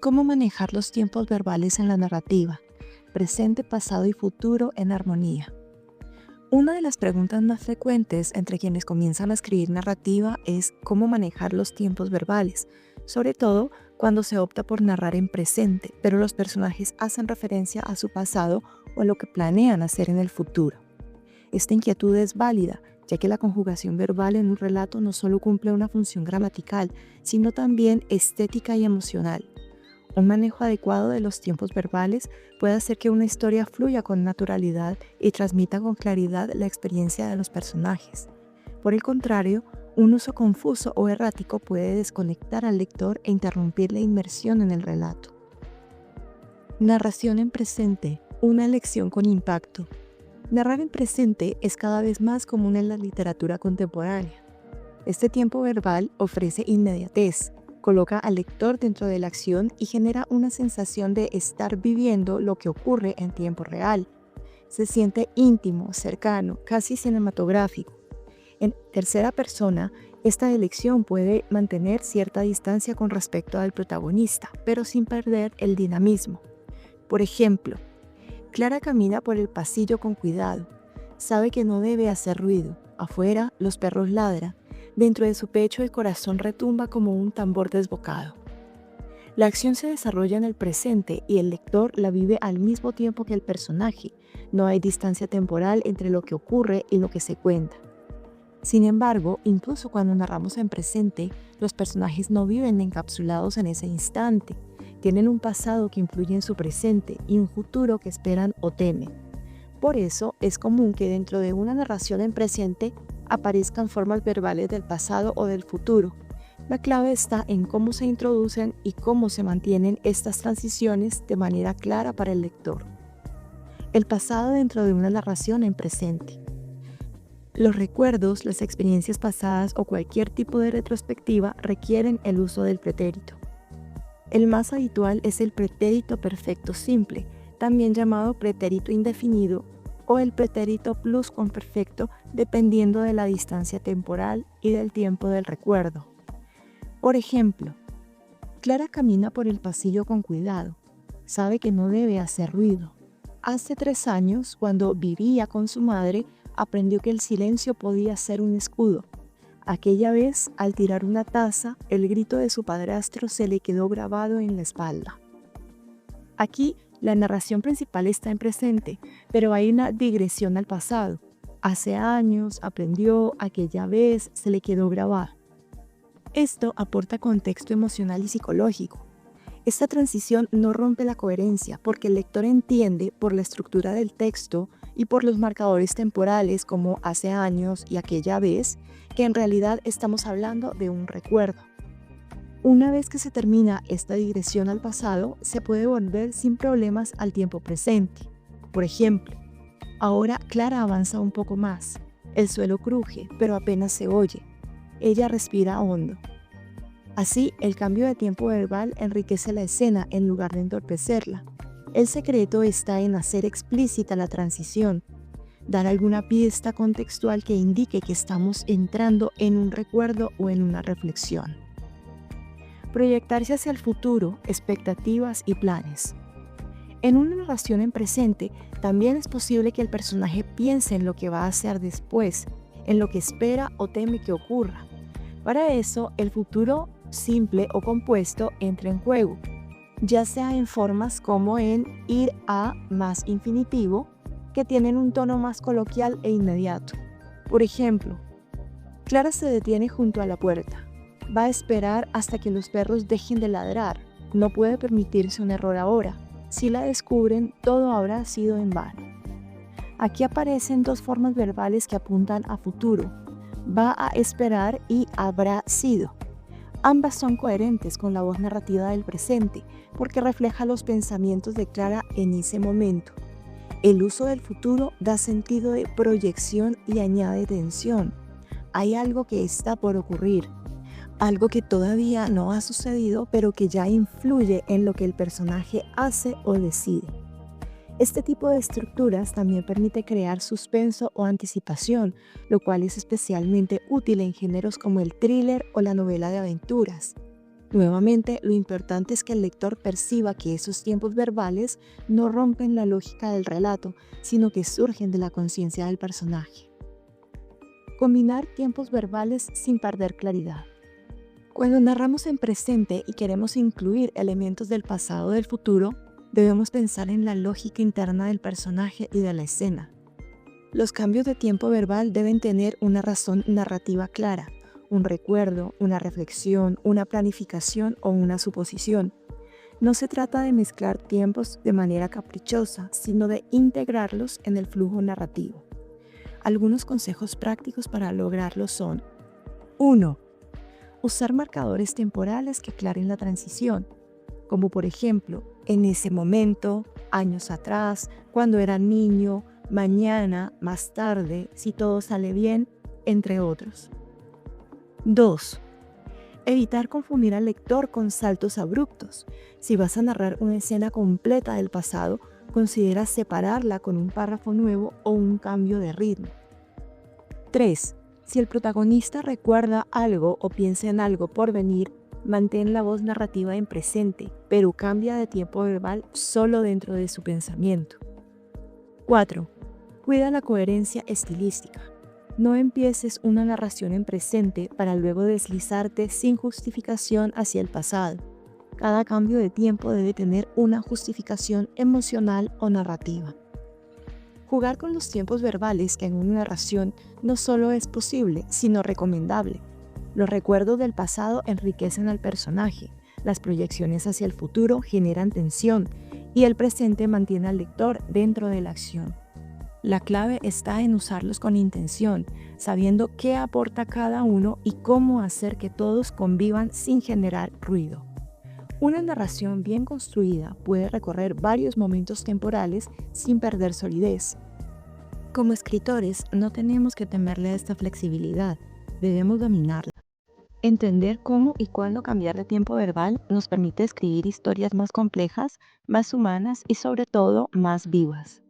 ¿Cómo manejar los tiempos verbales en la narrativa? Presente, pasado y futuro en armonía. Una de las preguntas más frecuentes entre quienes comienzan a escribir narrativa es cómo manejar los tiempos verbales, sobre todo cuando se opta por narrar en presente, pero los personajes hacen referencia a su pasado o a lo que planean hacer en el futuro. Esta inquietud es válida, ya que la conjugación verbal en un relato no solo cumple una función gramatical, sino también estética y emocional. Un manejo adecuado de los tiempos verbales puede hacer que una historia fluya con naturalidad y transmita con claridad la experiencia de los personajes. Por el contrario, un uso confuso o errático puede desconectar al lector e interrumpir la inmersión en el relato. Narración en presente, una lección con impacto. Narrar en presente es cada vez más común en la literatura contemporánea. Este tiempo verbal ofrece inmediatez, coloca al lector dentro de la acción y genera una sensación de estar viviendo lo que ocurre en tiempo real. Se siente íntimo, cercano, casi cinematográfico. En tercera persona, esta elección puede mantener cierta distancia con respecto al protagonista, pero sin perder el dinamismo. Por ejemplo, Clara camina por el pasillo con cuidado. Sabe que no debe hacer ruido. Afuera, los perros ladran. Dentro de su pecho el corazón retumba como un tambor desbocado. La acción se desarrolla en el presente y el lector la vive al mismo tiempo que el personaje. No hay distancia temporal entre lo que ocurre y lo que se cuenta. Sin embargo, incluso cuando narramos en presente, los personajes no viven encapsulados en ese instante. Tienen un pasado que influye en su presente y un futuro que esperan o temen. Por eso es común que dentro de una narración en presente aparezcan formas verbales del pasado o del futuro. La clave está en cómo se introducen y cómo se mantienen estas transiciones de manera clara para el lector. El pasado dentro de una narración en presente. Los recuerdos, las experiencias pasadas o cualquier tipo de retrospectiva requieren el uso del pretérito. El más habitual es el pretérito perfecto simple, también llamado pretérito indefinido, o el pretérito pluscuamperfecto, dependiendo de la distancia temporal y del tiempo del recuerdo. Por ejemplo, Clara camina por el pasillo con cuidado. Sabe que no debe hacer ruido. Hace 3 años, cuando vivía con su madre, aprendió que el silencio podía ser un escudo. Aquella vez, al tirar una taza, el grito de su padrastro se le quedó grabado en la espalda. Aquí, la narración principal está en presente, pero hay una digresión al pasado. Hace años, aprendió, aquella vez, se le quedó grabado. Esto aporta contexto emocional y psicológico. Esta transición no rompe la coherencia porque el lector entiende por la estructura del texto y por los marcadores temporales como hace años y aquella vez, que en realidad estamos hablando de un recuerdo. Una vez que se termina esta digresión al pasado, se puede volver sin problemas al tiempo presente. Por ejemplo, ahora Clara avanza un poco más. El suelo cruje, pero apenas se oye. Ella respira hondo. Así, el cambio de tiempo verbal enriquece la escena en lugar de entorpecerla. El secreto está en hacer explícita la transición, dar alguna pista contextual que indique que estamos entrando en un recuerdo o en una reflexión. Proyectarse hacia el futuro, expectativas y planes. En una narración en presente, también es posible que el personaje piense en lo que va a hacer después, en lo que espera o teme que ocurra. Para eso, el futuro simple o compuesto entra en juego, ya sea en formas como en ir a más infinitivo, que tienen un tono más coloquial e inmediato. Por ejemplo, Clara se detiene junto a la puerta. Va a esperar hasta que los perros dejen de ladrar. No puede permitirse un error ahora. Si la descubren, todo habrá sido en vano. Aquí aparecen 2 formas verbales que apuntan a futuro. Va a esperar y habrá sido. Ambas son coherentes con la voz narrativa del presente, porque refleja los pensamientos de Clara en ese momento. El uso del futuro da sentido de proyección y añade tensión. Hay algo que está por ocurrir, algo que todavía no ha sucedido, pero que ya influye en lo que el personaje hace o decide. Este tipo de estructuras también permite crear suspenso o anticipación, lo cual es especialmente útil en géneros como el thriller o la novela de aventuras. Nuevamente, lo importante es que el lector perciba que esos tiempos verbales no rompen la lógica del relato, sino que surgen de la conciencia del personaje. Combinar tiempos verbales sin perder claridad. Cuando narramos en presente y queremos incluir elementos del pasado o del futuro, debemos pensar en la lógica interna del personaje y de la escena. Los cambios de tiempo verbal deben tener una razón narrativa clara, un recuerdo, una reflexión, una planificación o una suposición. No se trata de mezclar tiempos de manera caprichosa, sino de integrarlos en el flujo narrativo. Algunos consejos prácticos para lograrlo son: 1. Usar marcadores temporales que aclaren la transición, como por ejemplo, en ese momento, años atrás, cuando era niño, mañana, más tarde, si todo sale bien, entre otros. 2. Evitar confundir al lector con saltos abruptos. Si vas a narrar una escena completa del pasado, considera separarla con un párrafo nuevo o un cambio de ritmo. 3. Si el protagonista recuerda algo o piensa en algo por venir, mantén la voz narrativa en presente, pero cambia de tiempo verbal solo dentro de su pensamiento. 4. Cuida la coherencia estilística. No empieces una narración en presente para luego deslizarte sin justificación hacia el pasado. Cada cambio de tiempo debe tener una justificación emocional o narrativa. Jugar con los tiempos verbales en una narración no solo es posible, sino recomendable. Los recuerdos del pasado enriquecen al personaje, las proyecciones hacia el futuro generan tensión y el presente mantiene al lector dentro de la acción. La clave está en usarlos con intención, sabiendo qué aporta cada uno y cómo hacer que todos convivan sin generar ruido. Una narración bien construida puede recorrer varios momentos temporales sin perder solidez. Como escritores, no tenemos que temerle a esta flexibilidad, debemos dominarla. Entender cómo y cuándo cambiar de tiempo verbal nos permite escribir historias más complejas, más humanas y sobre todo más vivas.